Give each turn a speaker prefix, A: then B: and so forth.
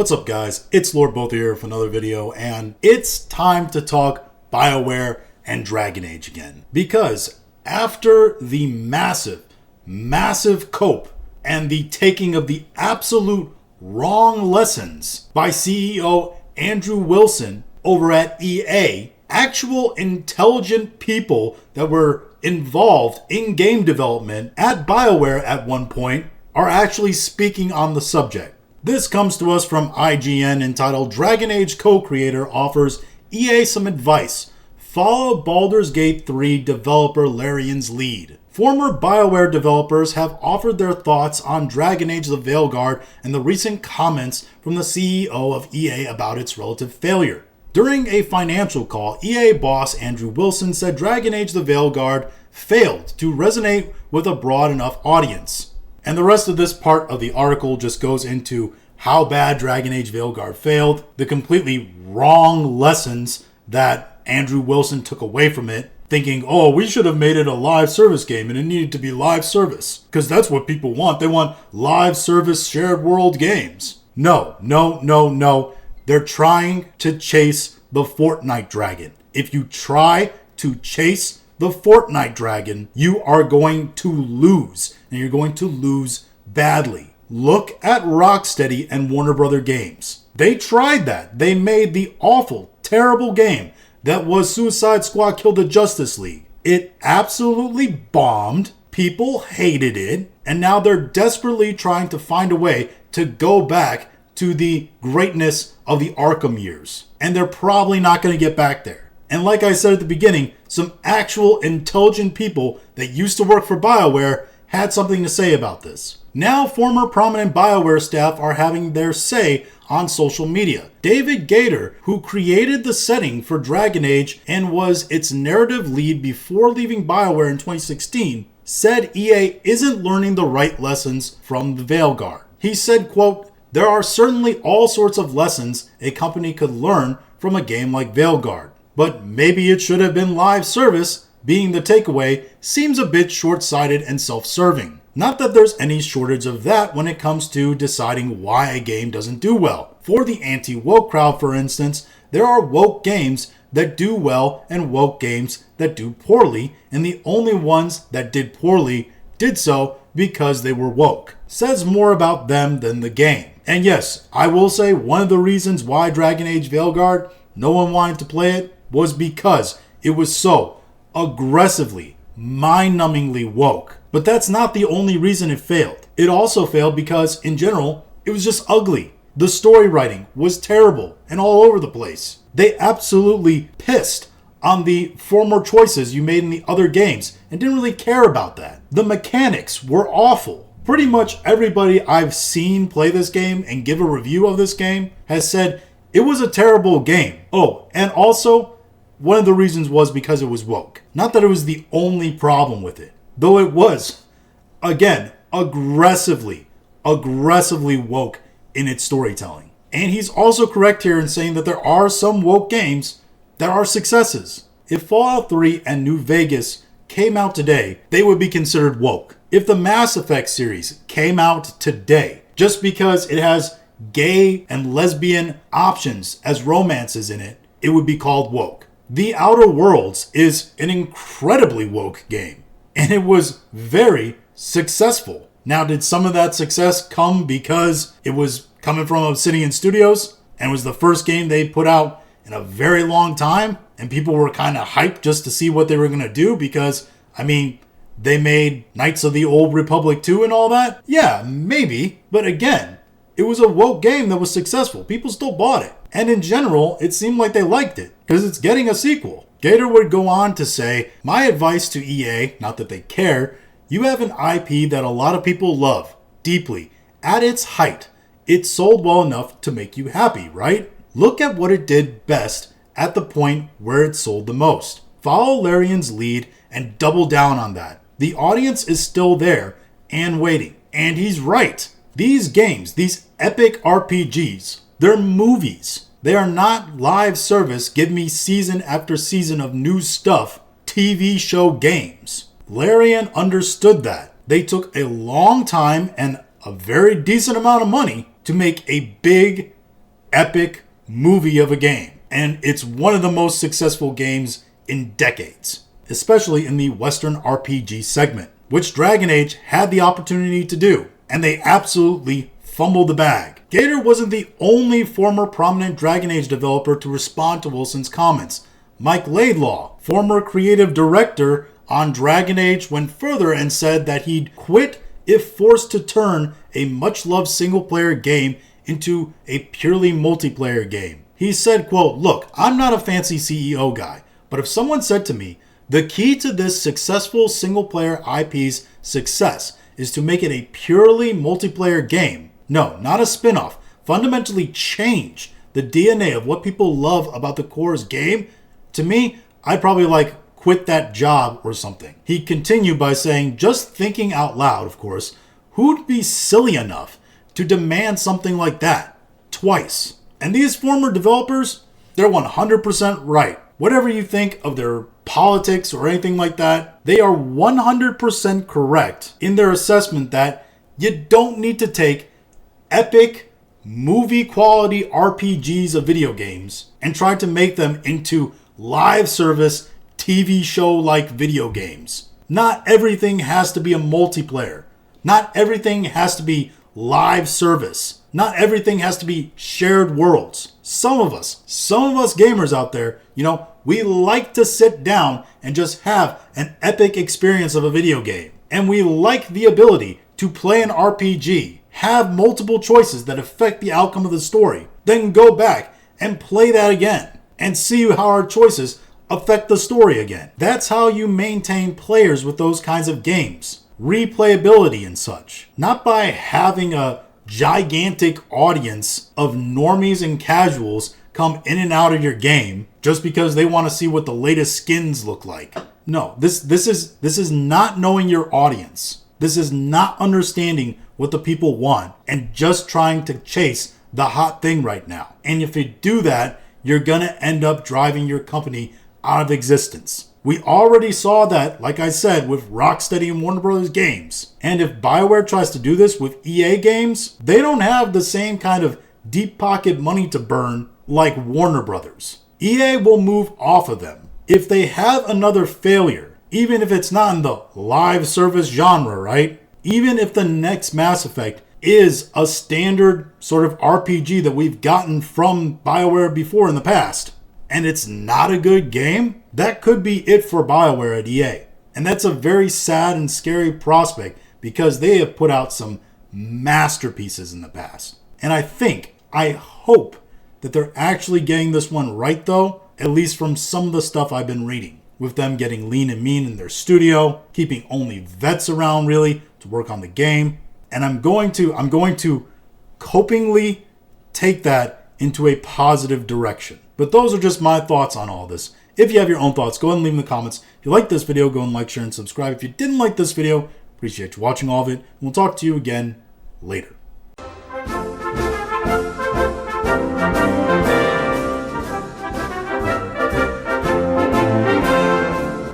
A: What's up, guys? It's Lord Both here for another video, and it's time to talk BioWare and Dragon Age again. Because after the massive cope and the taking of the absolute wrong lessons by CEO Andrew Wilson over at EA, actual intelligent people that were involved in game development at BioWare at one point are actually speaking on the subject. This comes to us from IGN entitled Dragon Age co-creator offers EA some advice. Follow Baldur's Gate 3 developer Larian's lead. Former BioWare developers have offered their thoughts on Dragon Age The Veilguard and the recent comments from the CEO of EA about its relative failure. During a financial call, EA boss Andrew Wilson said Dragon Age The Veilguard failed to resonate with a broad enough audience. And the rest of this part of the article just goes into how bad Dragon Age Veilguard failed, the completely wrong lessons that Andrew Wilson took away from it, thinking, oh, we should have made it a live service game and it needed to be live service. Because that's what people want. They want live service shared world games. No. They're trying to chase the Fortnite dragon. If you try to chase the Fortnite dragon, you are going to lose. And you're going to lose badly. Look at Rocksteady and Warner Brother Games. They tried that. They made the awful, terrible game that was Suicide Squad Kill the Justice League. It absolutely bombed. People hated it. And now they're desperately trying to find a way to go back to the greatness of the Arkham years. And they're probably not going to get back there. And like I said at the beginning, some actual intelligent people that used to work for BioWare had something to say about this. Now, former prominent BioWare staff are having their say on social media. David Gator, who created the setting for Dragon Age and was its narrative lead before leaving BioWare in 2016, said EA isn't learning the right lessons from the Veilguard. He said, quote, "There are certainly all sorts of lessons a company could learn from a game like Veilguard, but maybe it should have been live service. Being the takeaway seems a bit short-sighted and self-serving. Not that there's any shortage of that when it comes to deciding why a game doesn't do well. For the anti-woke crowd, for instance, there are woke games that do well and woke games that do poorly, and the only ones that did poorly did so because they were woke. Says more about them than the game. And yes, I will say one of the reasons why Dragon Age Veilguard, no one wanted to play it, was because it was so aggressively, mind-numbingly woke. But that's not the only reason it failed. It also failed because, in general, it was just ugly. The story writing was terrible and all over the place. They absolutely pissed on the former choices you made in the other games and didn't really care about that. The mechanics were awful. Pretty much everybody I've seen play this game and give a review of this game has said it was a terrible game. Oh, and also, one of the reasons was because it was woke. Not that it was the only problem with it. Though it was, again, aggressively woke in its storytelling. And he's also correct here in saying that there are some woke games that are successes. If Fallout 3 and New Vegas came out today, they would be considered woke. If the Mass Effect series came out today, just because it has gay and lesbian options as romances in it, it would be called woke. The Outer Worlds is an incredibly woke game, and it was very successful. Now, did some of that success come because it was coming from Obsidian Studios and was the first game they put out in a very long time, and people were kind of hyped just to see what they were going to do because, they made Knights of the Old Republic 2 and all that? Yeah, maybe. But again, it was a woke game that was successful. People still bought it. And in general, it seemed like they liked it because it's getting a sequel. Gator would go on to say, "My advice to EA, not that they care, you have an IP that a lot of people love deeply. At its height, it sold well enough to make you happy, right? Look at what it did best at the point where it sold the most. Follow Larian's lead and double down on that. The audience is still there and waiting." And he's right. These games, these epic RPGs, they're movies. They are not live service, give me season after season of new stuff, TV show games. Larian understood that. They took a long time and a very decent amount of money to make a big epic movie of a game. And it's one of the most successful games in decades, especially in the Western RPG segment, which Dragon Age had the opportunity to do, and they absolutely fumbled the bag. Gator wasn't the only former prominent Dragon Age developer to respond to Wilson's comments. Mike Laidlaw, former creative director on Dragon Age, went further and said that he'd quit if forced to turn a much-loved single-player game into a purely multiplayer game. He said, quote, "Look, I'm not a fancy CEO guy, but if someone said to me, the key to this successful single-player IP's success is to make it a purely multiplayer game, no, not a spin-off, fundamentally change the DNA of what people love about the core's game, to me, I'd probably quit that job or something." He continued by saying, just thinking out loud, of course, who'd be silly enough to demand something like that twice? And these former developers, they're 100% right. Whatever you think of their politics or anything like that, they are 100% correct in their assessment that you don't need to take epic movie quality RPGs of video games and try to make them into live service TV show like video games. Not everything has to be a multiplayer. Not everything has to be live service. Not everything has to be shared worlds. Some of us gamers out there, we like to sit down and just have an epic experience of a video game. And we like the ability to play an RPG, have multiple choices that affect the outcome of the story, then go back and play that again and see how our choices affect the story again. That's how you maintain players with those kinds of games. Replayability and such. Not by having a gigantic audience of normies and casuals come in and out of your game just because they want to see what the latest skins look like. No, this is not knowing your audience. This is not understanding what the people want and just trying to chase the hot thing right now. And if you do that, you're gonna end up driving your company out of existence. We already saw that, like I said, with Rocksteady and Warner Bros. Games. And if BioWare tries to do this with EA games, they don't have the same kind of deep pocket money to burn like Warner Bros. EA will move off of them. If they have another failure, even if it's not in the live service genre, right? Even if the next Mass Effect is a standard sort of RPG that we've gotten from BioWare before in the past, and it's not a good game, that could be it for BioWare at EA. And that's a very sad and scary prospect because they have put out some masterpieces in the past. And I hope that they're actually getting this one right though, at least from some of the stuff I've been reading. With them getting lean and mean in their studio, keeping only vets around really to work on the game. And I'm going to copingly take that into a positive direction. But those are just my thoughts on all this. If you have your own thoughts, go ahead and leave them in the comments. If you like this video, go and like, share, and subscribe. If you didn't like this video, appreciate you watching all of it. And we'll talk to you again later.